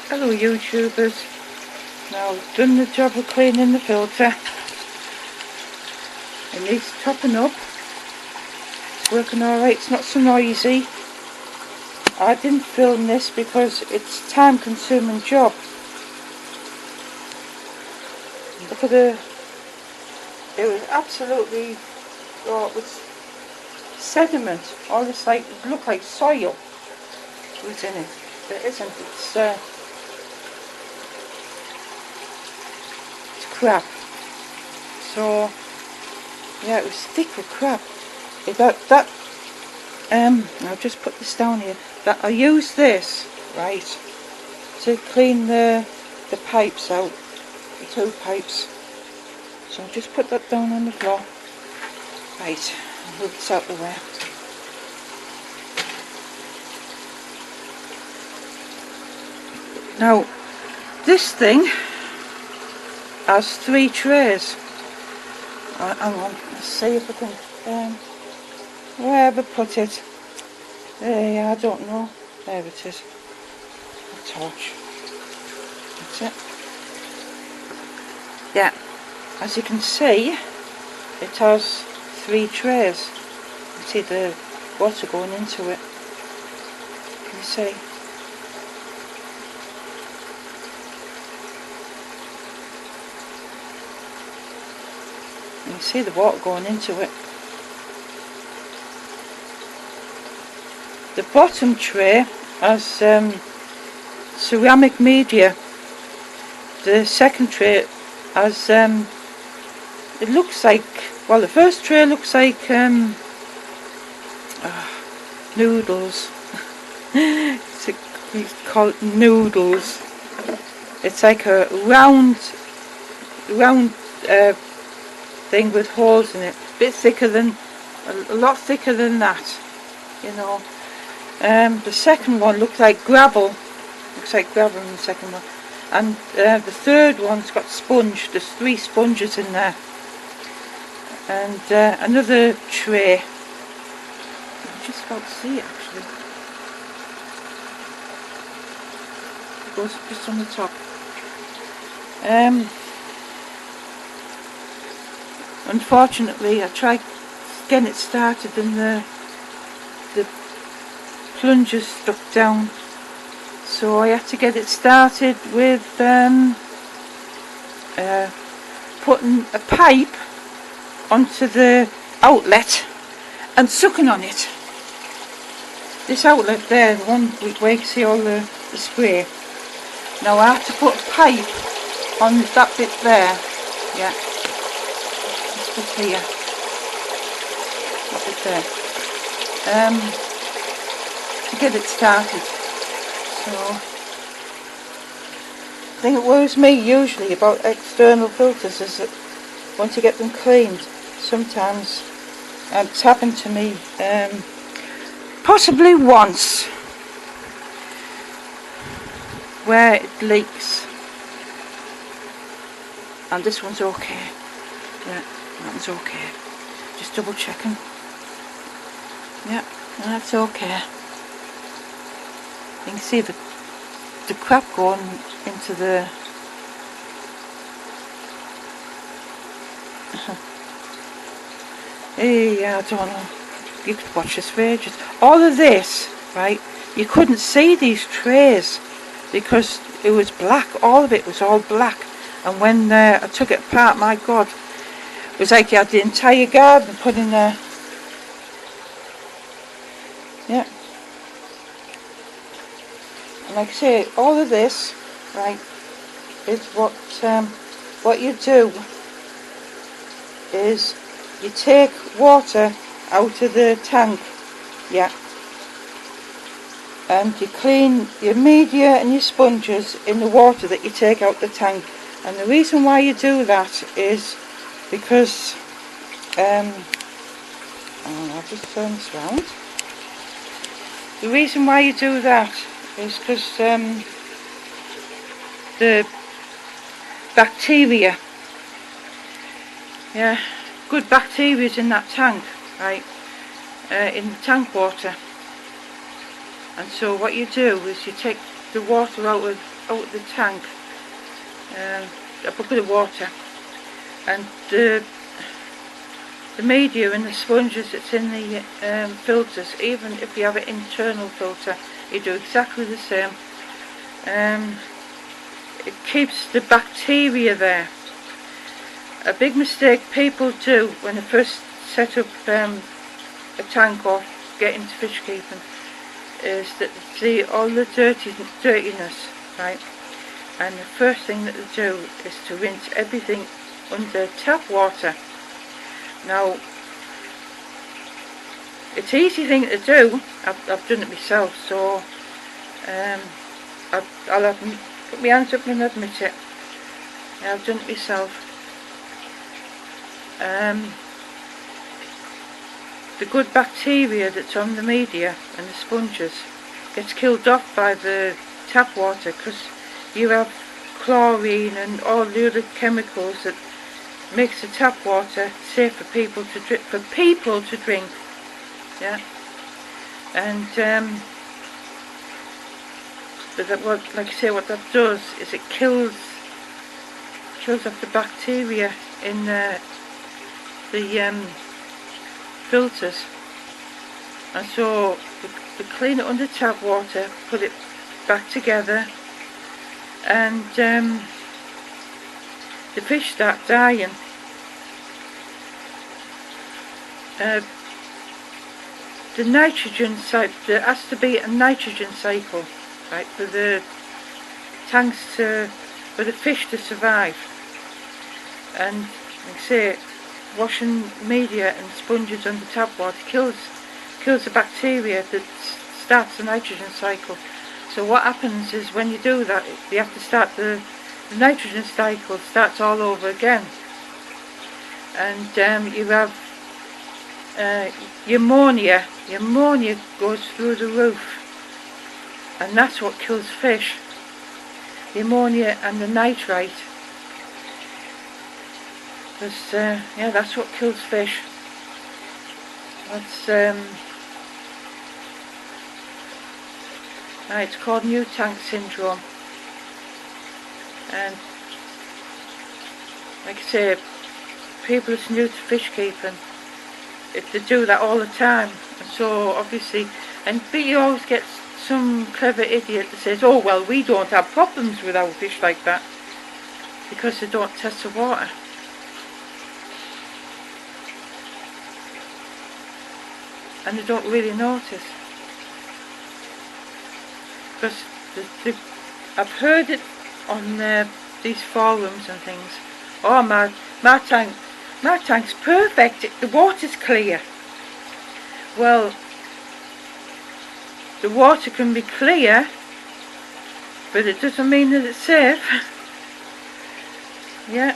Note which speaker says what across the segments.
Speaker 1: Hello YouTubers. Now I've done the job of cleaning the filter. It needs topping up. It's working alright, it's not so noisy. I didn't film this because it's a time consuming job. Look at it was absolutely, oh, it was sediment. All this it looked like soil was in it. But it isn't, it's crap. So yeah, it was thick with crap. I'll just put this down here. That I use this right to clean the pipes out, the two pipes. So I'll just put that down on the floor. Right, I'll move this out of the way. Now, this thing has 3 trays. Hang on, let's see if I can, where have I put it? I don't know. There it is. A torch. That's it. Yeah, as you can see, it has 3 trays. You see the water going into it. Can you see? You can see the water going into it. The bottom tray has ceramic media. The second tray has it looks like, well, the first tray looks like noodles. It's called noodles. It's like a round thing with holes in it. A lot thicker than that, you know. The second one looked like gravel. Looks like gravel in the second one. And the third one's got sponge. There's 3 sponges in there. And another tray. I'm just about to see it actually. It goes just on the top. Unfortunately, I tried getting it started and the plunger stuck down, so I had to get it started with putting a pipe onto the outlet and sucking on it. This outlet there, the one where you can see all the spray. Now I have to put a pipe on that bit there. Yeah. Here, that bit there, to get it started. So the thing that worries me usually about external filters is that once you get them cleaned, sometimes, and it's happened to me possibly once, where it leaks, and this one's okay. Yeah. That was okay. Just double checking. Yeah, that's okay. You can see the crap going into the yeah, I don't know. You could watch this for ages. All of this, right, you couldn't see these trays because it was black. All of it was all black. And when I took it apart, my God, it was like you had the entire garden put in there. Yeah. And like I say, all of this, right, is what you do is you take water out of the tank, yeah, and you clean your media and your sponges in the water that you take out the tank. And the reason why you do that is because I'll just turn this round. The reason why you do that is because the bacteria, yeah, good bacteria is in that tank, right, in the tank water. And so what you do is you take the water out of the tank, a bucket of water, and the media and the sponges that's in the filters, even if you have an internal filter, you do exactly the same. It keeps the bacteria there. A big mistake people do when they first set up a tank or get into fish keeping is that they see all the dirtiness, right? And the first thing that they do is to rinse everything under tap water. Now, it's an easy thing to do. I've done it myself, so I'll have put my hands up and admit it. Yeah, I've done it myself. The good bacteria that's on the media and the sponges gets killed off by the tap water, because you have chlorine and all the other chemicals that makes the tap water safe for people to drink. Yeah, and but that, what, like I say, what that does is it kills off the bacteria in the filters, and so we clean it under tap water, put it back together, and the fish start dying. The nitrogen cycle, there has to be a nitrogen cycle, right, for the tanks for the fish to survive. And like I say, washing media and sponges under tap water kills the bacteria that starts the nitrogen cycle. So what happens is, when you do that, you have to start the nitrogen cycle starts all over again, and you have ammonia goes through the roof, and that's what kills fish. The ammonia and the nitrite, because yeah, that's what kills fish. That's it's called new tank syndrome, and like I say, people that's new to fish keeping, if they do that all the time, and so obviously, but you always get some clever idiot that says, oh well, we don't have problems with our fish like that, because they don't test the water. And they don't really notice, because I've heard it on these forums and things. Oh, my tank's perfect, the water's clear. Well, the water can be clear, but it doesn't mean that it's safe. Yeah.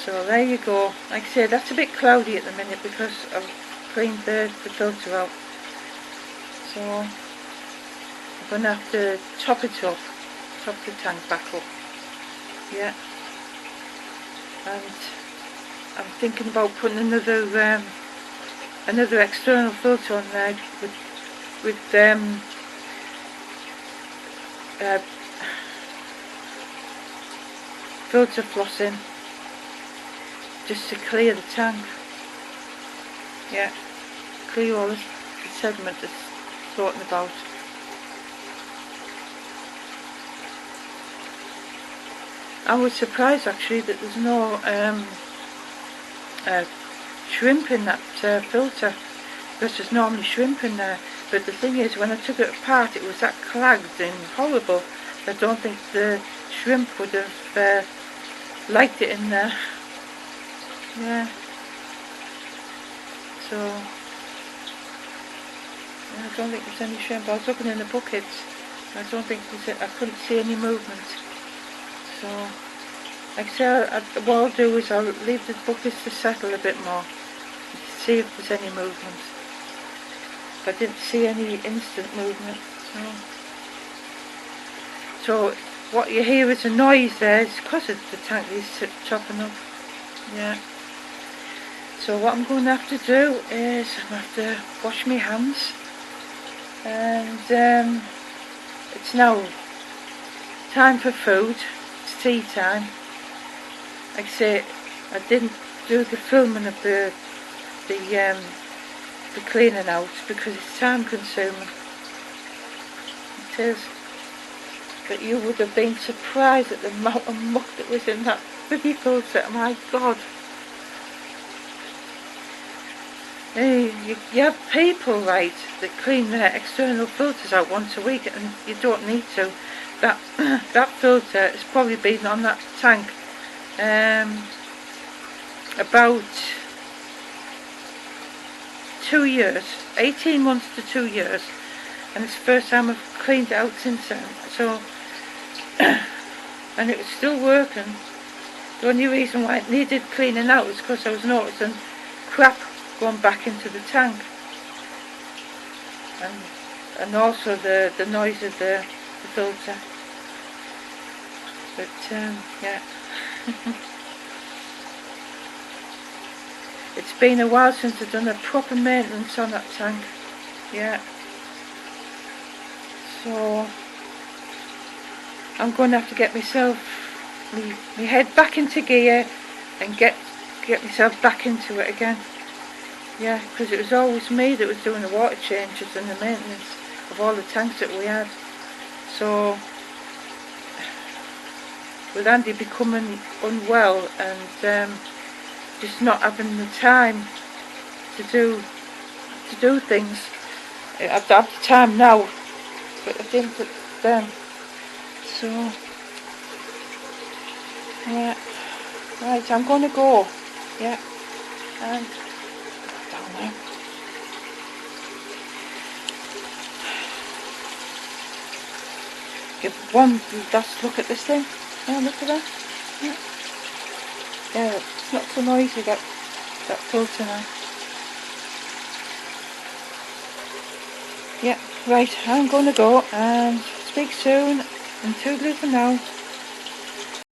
Speaker 1: So there you go. Like I said, that's a bit cloudy at the minute because I've cleaned the filter out. So I'm going to have to top it up, top the tank back up. Yeah. And I'm thinking about putting another external filter on there with filter flossing, just to clear the tank. Yeah, clear all the sediment that's floating about. I was surprised actually that there's no shrimp in that filter, because there's normally shrimp in there. But the thing is, when I took it apart, it was that clagged and horrible. I don't think the shrimp would have liked it in there. Yeah. So I don't think there's any shrimp. I was looking in the buckets. I don't think I couldn't see any movement. So, like I say, what I'll do is I'll leave the buckets to settle a bit more, see if there's any movement. But I didn't see any instant movement. So what you hear is a noise there. It's because of the tank is chopping up. Yeah. So what I'm going to have to do is I'm going to have to wash my hands and it's now time for food. It's tea time. Like I say, I didn't do the filming of the cleaning out because it's time consuming. It is. But you would have been surprised at the amount of muck that was in that bloody filter. My God. You have people, right, that clean their external filters out once a week, and you don't need to. That that filter has probably been on that tank about 2 years, 18 months to 2 years, and it's the first time I've cleaned it out since then. So, and it was still working. The only reason why it needed cleaning out was because I was noticing crap going back into the tank, and also the noise of the filter. But yeah. It's been a while since I've done a proper maintenance on that tank. Yeah. So I'm going to have to get myself my head back into gear and get myself back into it again. Yeah, because it was always me that was doing the water changes and the maintenance of all the tanks that we had. So with Andy becoming unwell and just not having the time to do things, I've got the time now, but I didn't then. So yeah, right, I'm gonna go. Yeah, and down there. Give one last look at this thing. Yeah, look at that. Yeah, yeah, it's not so noisy, that filter now. Yeah, right, I'm gonna go and speak soon, and toodaloo for now.